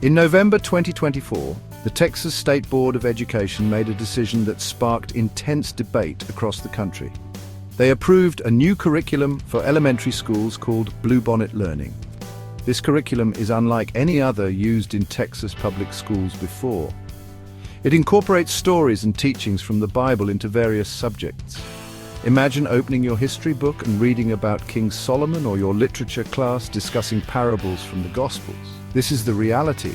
In November 2024, the Texas State Board of Education made a decision that sparked intense debate across the country. They approved a new curriculum for elementary schools called Bluebonnet Learning. This curriculum is unlike any other used in Texas public schools before. It incorporates stories and teachings from the Bible into various subjects. Imagine opening your history book and reading about King Solomon, or your literature class discussing parables from the Gospels. This is the reality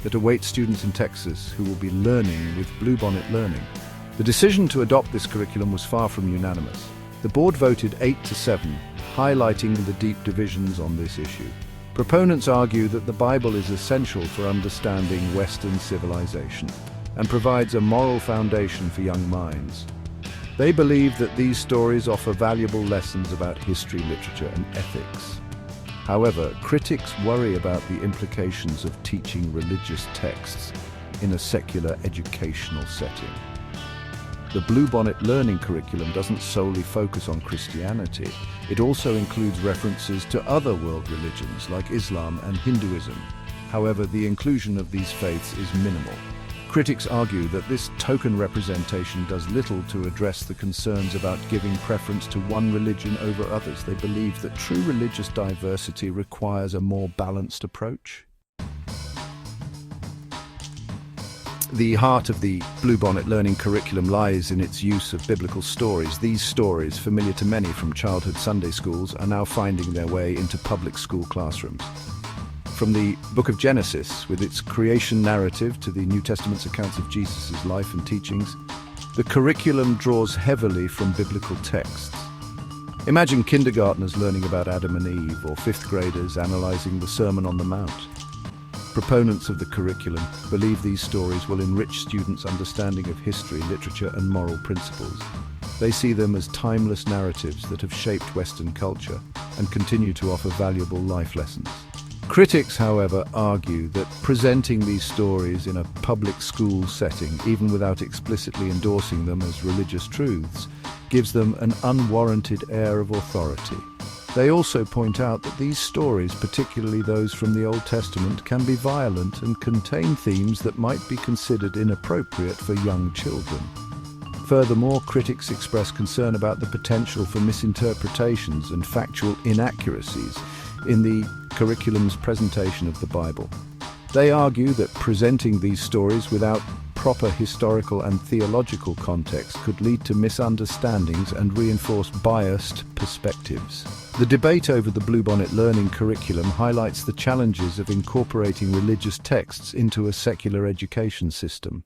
that awaits students in Texas who will be learning with Bluebonnet Learning. The decision to adopt this curriculum was far from unanimous. The board voted 8-7, highlighting the deep divisions on this issue. Proponents argue that the Bible is essential for understanding Western civilization and provides a moral foundation for young minds. They believe that these stories offer valuable lessons about history, literature, and ethics. However, critics worry about the implications of teaching religious texts in a secular educational setting. The Bluebonnet Learning curriculum doesn't solely focus on Christianity. It also includes references to other world religions like Islam and Hinduism. However, the inclusion of these faiths is minimal. Critics argue that this token representation does little to address the concerns about giving preference to one religion over others. They believe that true religious diversity requires a more balanced approach. The heart of the Bluebonnet Learning curriculum lies in its use of biblical stories. These stories, familiar to many from childhood Sunday schools, are now finding their way into public school classrooms. From the Book of Genesis, with its creation narrative, to the New Testament's accounts of Jesus' life and teachings, the curriculum draws heavily from biblical texts. Imagine kindergartners learning about Adam and Eve, or fifth graders analyzing the Sermon on the Mount. Proponents of the curriculum believe these stories will enrich students' understanding of history, literature, and moral principles. They see them as timeless narratives that have shaped Western culture and continue to offer valuable life lessons. Critics, however, argue that presenting these stories in a public school setting, even without explicitly endorsing them as religious truths, gives them an unwarranted air of authority. They also point out that these stories, particularly those from the Old Testament, can be violent and contain themes that might be considered inappropriate for young children. Furthermore, critics express concern about the potential for misinterpretations and factual inaccuracies in the curriculum's presentation of the Bible. They argue that presenting these stories without proper historical and theological context could lead to misunderstandings and reinforce biased perspectives. The debate over the Bluebonnet Learning curriculum highlights the challenges of incorporating religious texts into a secular education system.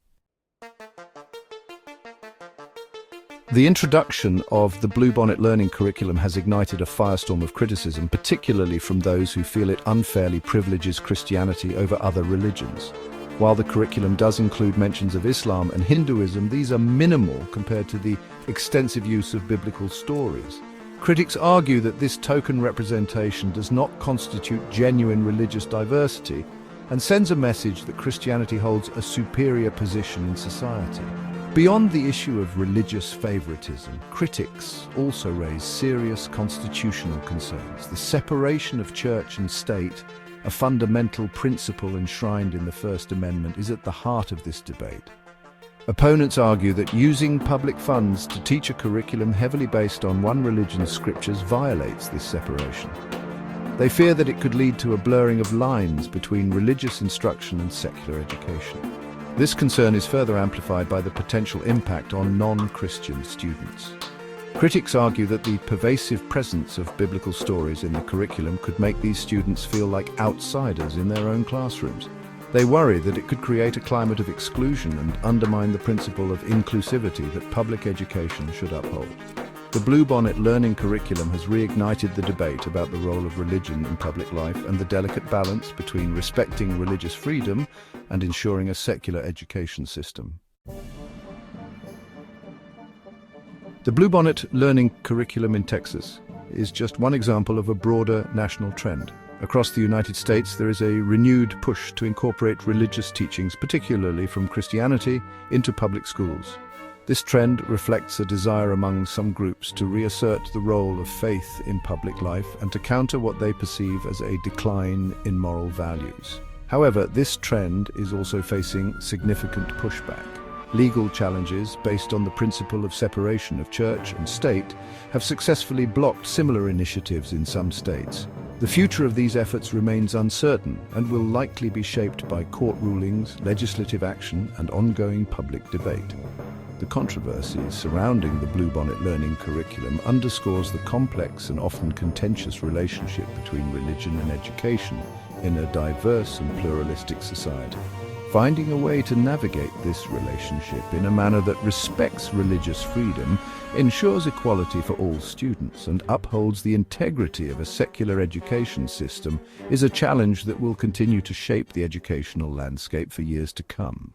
The introduction of the Bluebonnet Learning curriculum has ignited a firestorm of criticism, particularly from those who feel it unfairly privileges Christianity over other religions. While the curriculum does include mentions of Islam and Hinduism, these are minimal compared to the extensive use of biblical stories. Critics argue that this token representation does not constitute genuine religious diversity and sends a message that Christianity holds a superior position in society. Beyond the issue of religious favoritism, critics also raise serious constitutional concerns. The separation of church and state, a fundamental principle enshrined in the First Amendment, is at the heart of this debate. Opponents argue that using public funds to teach a curriculum heavily based on one religion's scriptures violates this separation. They fear that it could lead to a blurring of lines between religious instruction and secular education. This concern is further amplified by the potential impact on non-Christian students. Critics argue that the pervasive presence of biblical stories in the curriculum could make these students feel like outsiders in their own classrooms. They worry that it could create a climate of exclusion and undermine the principle of inclusivity that public education should uphold. The Bluebonnet Learning curriculum has reignited the debate about the role of religion in public life and the delicate balance between respecting religious freedom and ensuring a secular education system. The Bluebonnet Learning curriculum in Texas is just one example of a broader national trend. Across the United States, there is a renewed push to incorporate religious teachings, particularly from Christianity, into public schools. This trend reflects a desire among some groups to reassert the role of faith in public life and to counter what they perceive as a decline in moral values. However, this trend is also facing significant pushback. Legal challenges based on the principle of separation of church and state have successfully blocked similar initiatives in some states. The future of these efforts remains uncertain and will likely be shaped by court rulings, legislative action, and ongoing public debate. The controversies surrounding the Bluebonnet Learning curriculum underscores the complex and often contentious relationship between religion and education in a diverse and pluralistic society. Finding a way to navigate this relationship in a manner that respects religious freedom ensures equality for all students and upholds the integrity of a secular education system is a challenge that will continue to shape the educational landscape for years to come.